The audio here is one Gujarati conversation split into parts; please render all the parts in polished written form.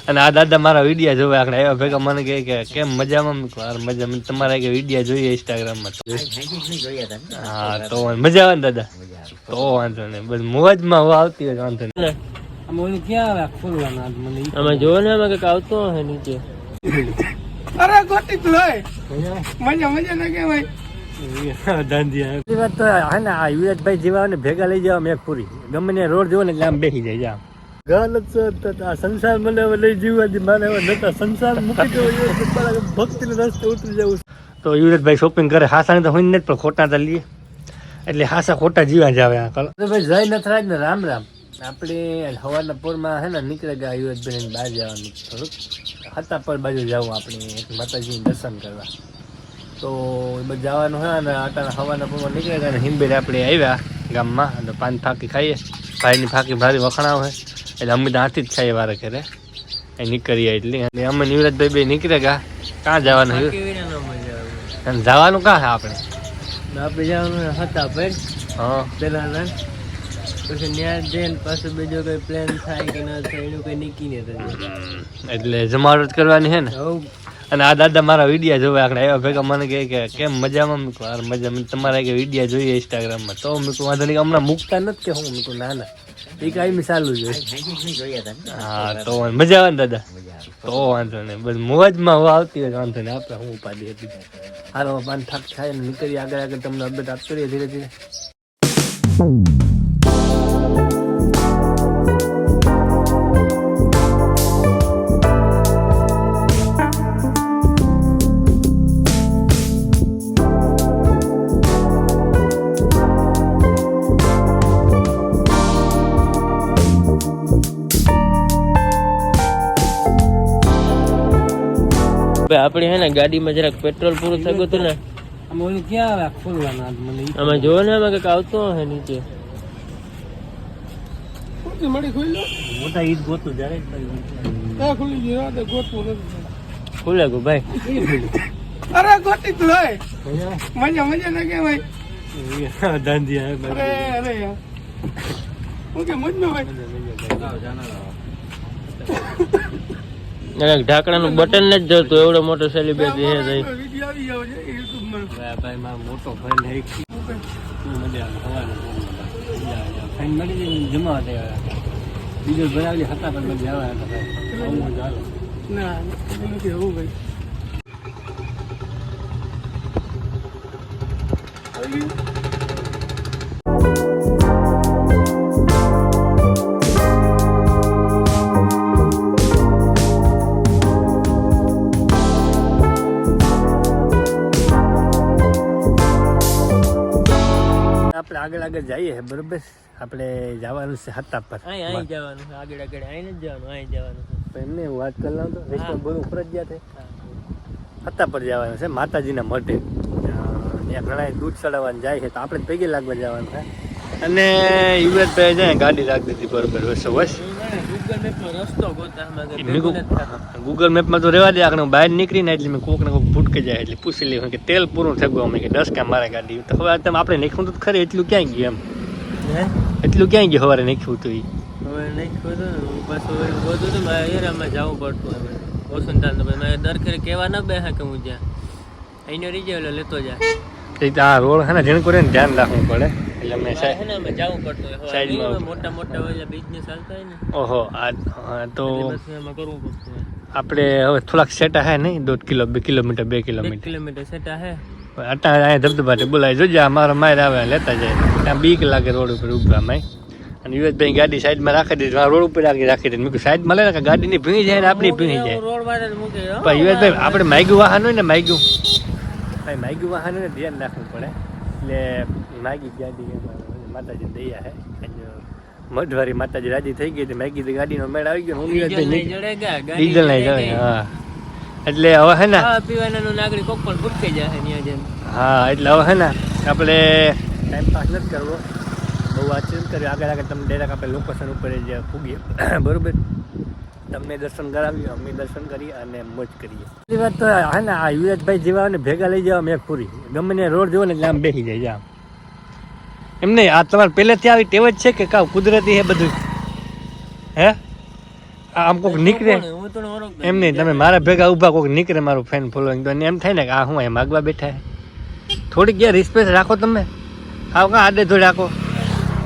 અને આ દાદા મારા વિડીયો જોવે આપણે આવ્યા ભેગા મને કહે કે કેમ મજામાં મજા તમારા કે વિડીયો જોઈએ ઇન્સ્ટાગ્રામમાં હા તો મજા આવે ને દાદા તો વાંધો નહીં બસ મોજમાં આવતી હોય વાંધો નહીં ક્યાં આવે ખોલવાના અમે જોવો ને અમે કઈક આવતો હે નીચે અરે ગોટી તો હોય મજા મજા ના કેવાય વાત તો હે ને આ યુવરાજભાઈ જેવા ને ભેગા લઈ જવા મેં પૂરી ગમે ને રોડ જોવો ને એટલે આમ બેસી જાય આમ સંસાર મને લઈ જીવવા મારે નતા સંસાર મૂકી દેવો ભક્તિ રસ્તે ઉતરી જવું તો યુવરાજભાઈ શોપિંગ કરે હાસા તો હોય ને પણ ખોટા તો લઈએ એટલે હાસા ખોટા જીવા જ આવે ભાઈ જય નથરાજ ને રામ રામ આપણે સવારના પોરમાં હે ને નીકળે ગયા યુવરાજભાઈ બહાર જવાનું થોડુંક હતા પર બાજુ જવું આપણે માતાજીનું દર્શન કરવા તો બધું જવાનું હોય ને આટાના સવારના પોરમાં નીકળે ગયા હિંબેર આપણે આવ્યા ગામમાં અને પાન ફાંકી ખાઈએ ભાઈની ફાંકી ભારી વખણાવ હોય એટલે અમે તો હાથી જ ખાઈએ વારે ઘરે એ નીકળીએ એટલી અને અમે યુવરાજભાઈ બે નીકળે ગયા ક્યાં જવાનું જવાનું ક્યાં છે આપણે જવાનું હતા પર હા પેલા પછી ત્યાં જઈને પાછું બીજો કઈ પ્લાન થાય કે ના થાય એનું કઈ નક્કી નહીં એટલે જમાવટ કરવાની છે ને અને આ દાદા મારા વિડીયો જોવે આપણે આવ્યા ભેગા મને કહે કે કેમ મજામાં મજા તમારા કે વિડીયો જોઈએ ઇન્સ્ટાગ્રામમાં તો મેં વાંધો નહીં હમણાં મૂકતા નથી કે હું મેં ના ના એ કાંઈ ચાલુ જોઈએ હા તો મજા આવે ને દાદા તો વાંધો નહીં બસ મોજમાં આવતી હોય વાંધો નહીં આપણે હું ઉપાધિ હતી હાલો પાન થાક થાય ને નીકળીએ આગળ આગળ તમને અપડેટ આપતો રહીએ ધીરે ધીરે આપણે હે ને ગાડીમાં જરાક પેટ્રોલ પૂરું થઈ ગયું હતું ને અમે ક્યાં આવે ખોલવાના અમે જોવો ને અમે કઈક આવતો હે નીચે મોટા ઈદ ગોતું જયારે ખુલે ગયું ભાઈ અરે ગોટી તો હોય મજા મજા ના કેવાય દાંડિયા અરે અરે ઓકે મજા ભાઈ ઢાંકણાનું બટન જ જતું એવડો મોટો સેલિબ્રિટી છે ભાઈ મારો મોટો ભાઈ જમા બીજો બનાવી હતા પણ જવા ના એવું ભાઈ આપણે આગળ આગળ જઈએ બરોબર આપણે જવાનું છે હતા પર અહીં જવાનું આગળ આગળ અહીં જ જવાનું અહીં જવાનું એમને વાત કરી લઉં તો રેસ્ટોરન્ટ બધું ફરજિયાત છે હતા પર જવાનું છે માતાજીના મઢે ત્યાં ઘણા દૂધ ચડાવવાનું જાય છે તો આપણે પૈકી લાગવા જવાનું છે અને યુવરાજભાઈ જાય ગાડી રાખી દીધી બરોબર વસો બસ ગૂગલ મેપમાં તો રહેવા દે આપણે બહાર નીકળીને એટલે મેં કોક ને કોક ભૂટકે જાય એટલે પૂછી લેવું કે તેલ પૂરું થઈ ગયું અમે કે 10 કામ મારે ગાડી તો હવે તમે આપણે નાખ્યું તો ખરે એટલું ક્યાં ગયું એમ એટલું ક્યાં ગયું સવારે નાખ્યું હતું હવે નાખ્યું હતું પાછું બધું તો એરામાં જવું પડતું હવે ઓછું થાય મારે દર ખેરે કહેવા ન બેસે કે હું જ્યાં અહીંનો રીજે એટલે લેતો જાય આ રોડ છે ને જેને કરીને ધ્યાન રાખવું પડે એટલે અમે જવું પડતું સાઈડમાં મોટા મોટા બિઝનેસ ચાલતા હોય ને ઓહો આ તો કરવું પડતું આપણે હવે થોડાક સેટા હે નહીં 1.5 કિલો 2 કિલોમીટર 2 કિલોમીટર સેટા હે અટા અહીંયા ધબધબાટે બોલાય જોજે મારા માર આવે લેતા જાય ત્યાં બીક લાગે રોડ ઉપર ઉભા માય અને યુવરાજભાઈ ગાડી સાઈડમાં રાખી દીધી રોડ ઉપર રાખી દીધી મેં સાઈડમાં લે ને ગાડીની ભીણી જાય ને આપણી ભીણી જાય પણ યુવરાજભાઈ આપણે માગ્યું વાહન હોય ને માગ્યું વાહન હોય ને ધ્યાન રાખવું પડે એટલે માગી ગાડી માતાજી દયા હે મઢવારી માતાજી રાજી થઈ ગઈ હતી માગી ગાડીનો મેળ આવી ગયો ડીઝલ નહીં જડે હા એટલે હવે હે ને પીવાના નાગરિક કોક પણ ભૂટકે જાય હા એટલે હવે હે ને આપણે ટાઈમ પાસ નથી કરવો બહુ વાતચીત કરી આગળ આગળ તમે ડાયરેક્ટ આપણે લોકેશન ઉપર જ પૂગીએ બરોબર તમને દર્શન કરાવીએ અમે દર્શન કરીએ અને મોજ કરીએ એ વાત તો હે ને આ યુવરાજભાઈ જેવા ને ભેગા લઈ જવા મેં પૂરી ગમે ને રોડ જોવો ને એટલે આમ બેસી જાય આમ એમ નહીં આ તમારે પહેલેથી આવી ટેવ જ છે કે કાવ કુદરતી હે બધું હે આમ કોક નીકળે હું તો ઓળખતો એમ નહીં, તમે મારા ભેગા ઊભા કોક નીકળે મારું ફેન ફોલોઈંગ, તો એને એમ થાય ને કે આ હું અહીંયા માગવા બેઠા હે. થોડીક યાર રિસ્પેક્ટ રાખો તમે, હાવ કાં આડે થોડી રાખો.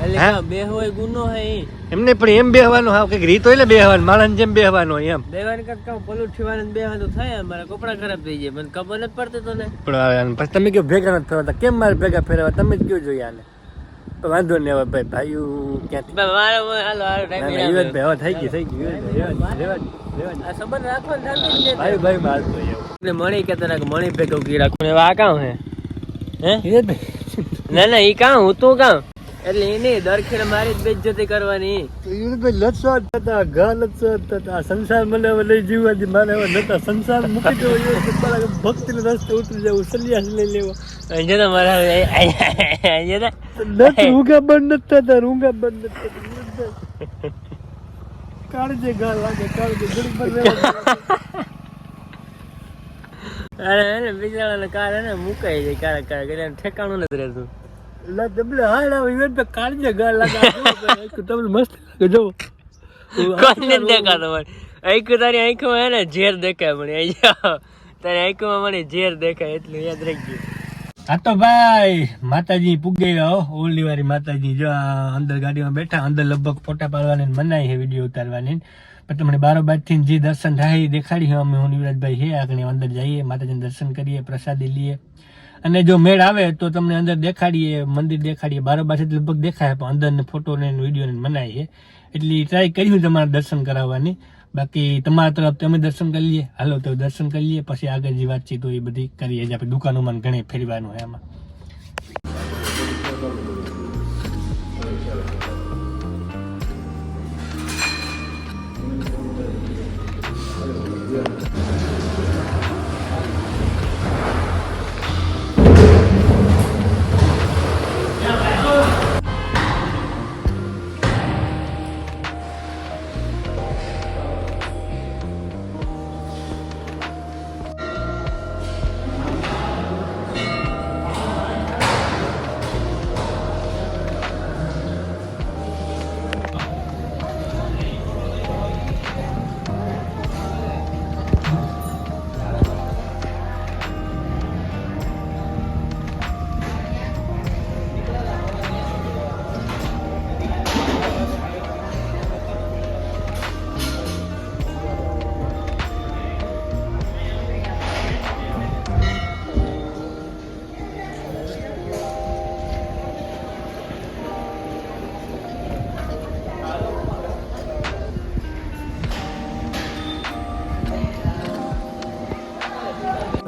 એટલે બે હોય ગુનો હે ઈ એમને પણ એમ બેહવાનું, હાવ કંઈક રીત હોય ને બેહવાનું, માણસ જેમ બેહવાનું હોય એમ. બેવાની કરતા પલું ઠીવાનું બેવાનું થાય, મારા કપડા ખરાબ થઈ જાય, મને ખબર નથી પડતી તો ને. પણ પછી તમે કહો ભેગા નથી ફેરવતા, કેમ મારે ભેગા ફેરવા, તમે જ કહો જોઈએ આને. તો વાંધો નહીં, હવે ભાઈ ભાઈઓ ક્યાંથી મારે હાલો હાલો ના, ના, ટાઈમ યુવરાજભાઈ, હવે થઈ ગઈ રેવા દે. આ સંબંધ રાખવાનું થતું જ નથી. ભાઈ ભાઈ મારતો એવું. એટલે મણી કે તને મણી ભેગો કી રાખું ને આ કામ હે હે યુવરાજભાઈ ના ના ઈ કામ હું તો કામ એટલે એને દરખેડ મારી જ બેઇજ્જતી કરવાની. લચવાટ થતા, ઘા લચવાટ થતા, સંસાર મને હવે લઈ જીવવાથી મારે હવે નતા સંસાર મૂકી દેવો, ભક્તિ નો રસ્તે ઉતરી જવું, સન્યાસ લઈ લેવો. અહીંયા તો મારા અહીંયા નથી ઊંઘા બંધ નથી થતા, ઊંઘા બંધ નથી થતા. કાળજે ઘા લાગે, કાળજે ઘડી પર અરે એને બિચારાને કાર એને મુકાઈ જાય કારક કારક એટલે ઠેકાણું નથી રહેતું. કાળજે ઘા લાગે, તમને મસ્ત લાગે જો. કોઈને જ દેખાતો મને આંખ તારી આંખમાં હે ને ઝેર દેખાય મને અહીંયા તારી આંખમાં મને ઝેર દેખાય એટલું યાદ રાખજો. હા તો ભાઈ માતાજી પૂગી ગયા, ઓલી વારી માતાજી જો આ અંદર ગાડીમાં બેઠા, અંદર લગભગ ફોટા પાડવાની મનાઈ છે, વિડીયો ઉતારવાની. પણ તમને બારોબાર થી જે દર્શન થાય એ દેખાડી અમે હું યુવરાજભાઈ છે આગળ અંદર જઈએ, માતાજીને દર્શન કરીએ, પ્રસાદી લઈએ, અને જો મેળ આવે તો તમને અંદર દેખાડીએ, મંદિર દેખાડીએ. બારોબાર થી લગભગ દેખાય પણ અંદર ફોટો ને વિડીયો ને મનાઈ છે, એટલે ટ્રાય કર્યું તમારા દર્શન કરાવવાની. બાકી તમારા તરફ તમે દર્શન કરી લઈએ, હાલો તો દર્શન કરી લઈએ, પછી આગળ જે વાતચીત હોય એ બધી કરીએ. આપણે દુકાનોમાં ઘણી ફેરવાનું હોય એમાં.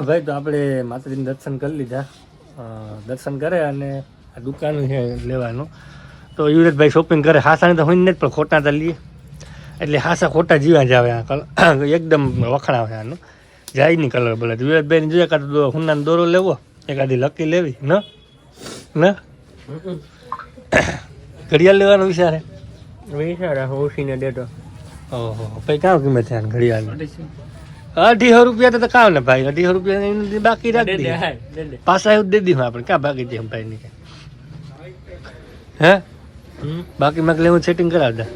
ભાઈ તો આપણે માતાજીને દર્શન કરી લીધા, દર્શન કરે અને આ દુકાન છે લેવાનું. તો યુવરાજભાઈ શોપિંગ કરે, હાસાને તો હોય ને પણ ખોટા તો લઈએ, એટલે હાસા ખોટા જીવા જ આવે. આ કલર એકદમ વખણાવે આનું, જાય નહીં કલર બોલે. યુવરાજભાઈને જોઈએ કાં હુનાનો દોરો લેવો, એકાદી લકી લેવી ન ઘડિયાળ લેવાનો વિચાર ઓછીને દેતો ઓહો ભાઈ કામ કિંમત છે ઘડિયાળ? 250 રૂપિયા તો કામ ને ભાઈ, 250 રૂપિયા બાકી રાખી દે, પાછા એવું દે દીધું આપણે. ક્યાં બાકી દે ભાઈ ની હે બાકી માં લેવું સેટિંગ કરાવતા.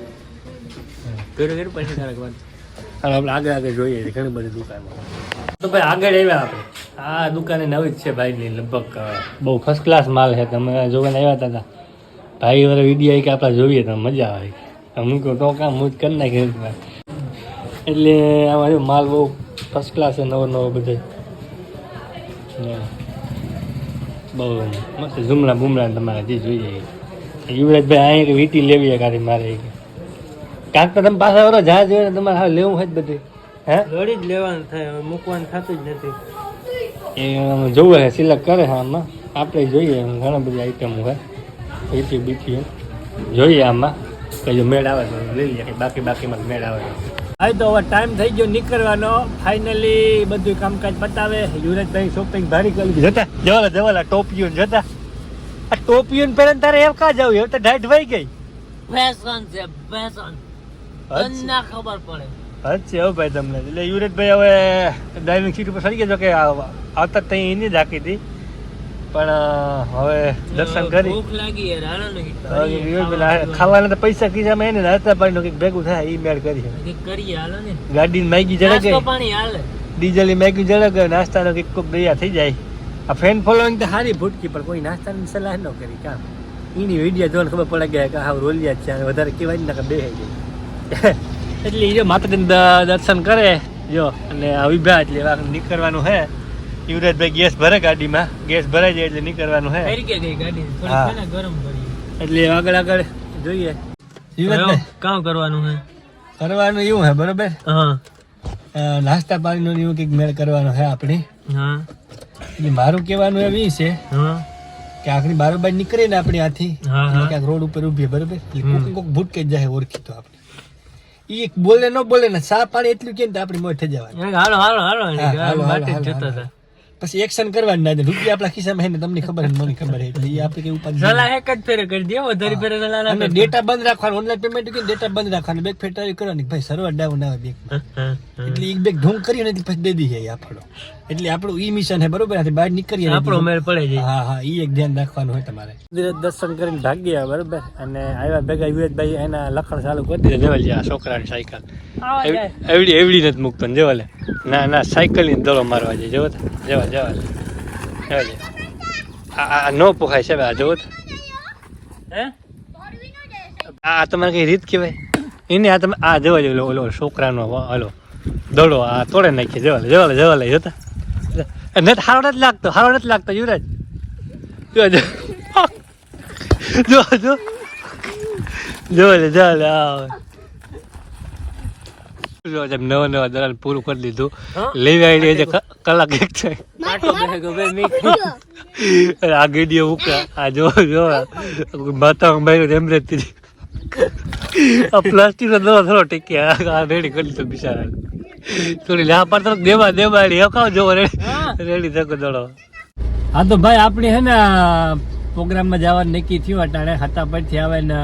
આપણે આગળ આગળ જોઈએ ઘણી બધી દુકાનો. તો ભાઈ આગળ આવ્યા આપણે, આ દુકાને નવી જ છે ભાઈની, લગભગ બહુ ફર્સ્ટ ક્લાસ માલ છે. તમે જોવાને આવ્યા હતા ભાઈ વાળા વિડીયો કે આપણે જોઈએ તો મજા આવે. હું કહું તો કામ હું જ કરી નાખી, એટલે આમાં માલ બહુ ફર્સ્ટ ક્લાસ છે, નવો નવો બધે બહુ મસ્ત ઝુમલા બુમલા તમારે જે જોઈએ. યુવરાજભાઈ અહીંયા વીટી લેવી કાઢી મારે કાંક તો તમે પાછા વરો જહાજ જોઈએ ને તમારે હા લેવું હોય જ બધું હે ઘડી જ લેવાનું થાય, મૂકવાનું થતું જ નથી. એ જોવે છે સિલેક્ટ કરે છે આમાં, આપણે જોઈએ ઘણા બધી આઈટમો હોય વીટી બીટી જોઈએ આમાં, કઈ મેળ આવે તો લઈ લઈએ, બાકી બાકીમાં મેળ આવે. હા તો હવે ટાઈમ થઈ ગયો નીકળવાનો, ફાઇનલી બધું કામકાજ પતાવે. યુવરાજભાઈ શોપિંગ ભારી કરી જતા જવાલા જવાલા ટોપિયું જતા, આ ટોપિયું પહેરે તારે એમ કા જવું, હવે તો ઢાઢ વહી ગઈ. ફેશન છે ફેશન, ના ખબર પડે. અચ્છા હો ભાઈ તમને. એટલે યુવરાજભાઈ હવે ડ્રાઇવિંગ સીટ ઉપર ચડી ગયા, કે આવતા ત્યાં એની જ હાકી હતી, પણ હવે દર્શન કરી ભૂખ લાગી યાર, હાલો ને કંઈક હવે કરીએ, ખાવાના તો પૈસા ખિસ્સામાં એને નાસ્તા પાણીનું કંઈક ભેગું થાય ઈ મેળ કરીએ. કંઈક કરીએ, હાલો ને. ગાડીની માગી ઝડકે નાસ્તો પાણી હાલે. ડીઝલની માગી ઝડકે નાસ્તાનો કંઈક કોક દયા થઈ જાય. આ ફેન ફોલોઈંગ તો સારી ભૂટકી પણ કોઈ નાસ્તાની સલાહ ન કરી કામ એની વિડીયો જોઈને ખબર પડે ગયા કે હા રોલિયા છે અને વધારે કહેવાય ને બે જાય એટલે એ જો માતાજીના દર્શન કરે જો અને વિભા એટલે નીકળવાનું હે. યુવરાજભાઈ ગેસ ભરે ગાડીમાં, ગેસ ભરાઈ જાય એટલે નીકળવાનું હે. ફરી કે ગઈ ગાડી થોડી હા. છે ને ગરમ કરી. એટલે આગળ જોઈએ. યુવરાજભાઈ કામ કરવાનું હે. કરવાનું એવું હે બરોબર. હા નાસ્તા પાણીનો એવું કંઈક મેળ કરવાનો હે આપણી. હા એટલે મારું કહેવાનું એવું ઈ છે હા કે આખરી બારોબાર નીકળે ને આપણી આથી હા હા ક્યાંક રોડ ઉપર ઉભી બરોબર એટલે કોક કોક ભૂટકે જ જાય ઓળખી તો આપણે ઈ એક બોલે ન બોલે ને સા પાણી એટલું કે ને આપણી મોઢ થઈ જવાની. હાલો હાલો હાલો હા, હાલો, માટે જ હાલો, જોતા હાલો. હતા. પછી એક્શન કરવાનું ના દે. રૂપિયા આપણા ખિસ્સામાં હે ને તમને ખબર હે ને મને ખબર હે એટલે ઈ આપણે કઈ ઉપાધિ નહીં. સલાહ એક જ ફેરે કરી દે, વધારે ફેરે સલાહ ના અને કરતા. ડેટા બંધ રાખવાનો, ઓનલાઈન પેમેન્ટ કે ડેટા બંધ રાખવાનો, બેગ ફેર ટ્રાય કરવાની ભાઈ સર્વર ડાઉન આવે બેગ હા, હા, હા. એટલે એક બેગ ઢોંગ કરીને એટલે પછી દે દઈએ આપણો. એટલે આપણું ઈ મિશન હે બરોબર. આથી બહાર નીકળીએ આપણો મેળ પડે છે. હા હા ઈ એક ધ્યાન રાખવાનું હોય તમારે. દર્શન કરીને ભાગ્યા બરોબર અને આવ્યા ભેગા યુવરાજભાઈ એના લખણ ચાલુ કરી દીધા. જેવાલે આ છોકરાની સાયકલ આવા જાય. એવડી નથી મૂકતો ને જેવાલે ના સાયકલ ની દડો મારવા જાય જોવો તો જવા આ નો પોખાય છે આ જોવો તો હે? આ તમારે કઈ રીત કહેવાય એને આ તમે આ જવા જો ઓલો છોકરાનો હલો દડો આ તોડે નાખીએ જવા જોતા નથી હારો નથી લાગતો યુવરાજ નવા દલાલ પૂરું કરી દીધું. હા? લેવી આવી કલાક એક થાય કાંટો બેહે બે મીક. આ ગીડીઓ ઉકા આ જો માતા માર્યો એમરેજ આ પ્લાસ્ટિક નો દવા થોડો ટેકી આ રેડી કરી લીધો બિચારા થોડી લા પર તો દેવા હકાવ જોવો રેડી થકો દડો. હા તો ભાઈ આપણે હે ને પ્રોગ્રામમાં જવાનું નક્કી થયું અટાણે હતા પરથી આવે ને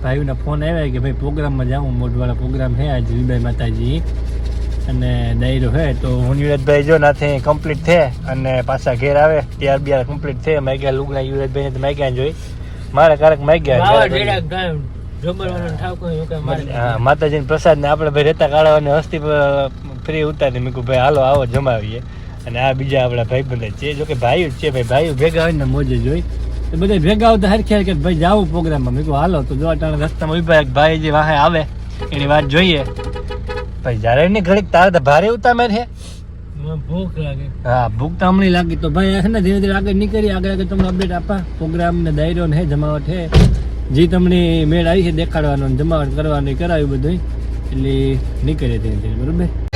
ભાઈઓના ફોન આવ્યા કે ભાઈ પ્રોગ્રામમાં જાઉં મોઢવાળા પ્રોગ્રામ હે આજ વિભાઈ માતાજી અને ડાયરો હે તો હું યુવરાજભાઈ જો નાથે કમ્પ્લીટ થે અને પાછા ઘેર આવે ત્યાર બિયાર કમ્પ્લીટ થે માગ્યા લુગડા યુવરાજભાઈ ને માગ્યા જોઈ મારે કારક માગ્યા જમવાનું ઠાકો એવું કઈ મારે. હા માતાજીને પ્રસાદ ને આપણે ભાઈ રેતા કાઢવાની હસ્તી ફ્રી ઉતારી મેં કહું ભાઈ હાલો આવો જમાવીએ અને આ બીજા આપણા ભાઈબંધ છે જો કે ભાઈઓ જ છે ભાઈ ભાઈઓ ભેગા હોય ને મોજે જોઈ તો બધા ભેગા આવતા હરખ્યા કે ભાઈ જાવું પ્રોગ્રામમાં મેં કહું હાલો તો જો અટાણે રસ્તામાં ઉભા એક ભાઈ જે વાહે આવે એની વાત જોઈએ ભાઈ જ્યારે એની ઘડીક તારે તો ભારે ઉતામેર છે મને ભૂખ લાગે. હા ભૂખ તો હમણાં લાગી તો ભાઈ હે ને ધીરે ધીરે આગળ નીકળી આગળ તમને અપડેટ આપા પ્રોગ્રામ ને દાયરો ને હે જમાવટ હે જે તમને મેળ આવી છે દેખાડવાનો જમાવટ કરવાનું કરાવ્યું બધું એટલે નીકળે ધીરે ધીરે બરોબર.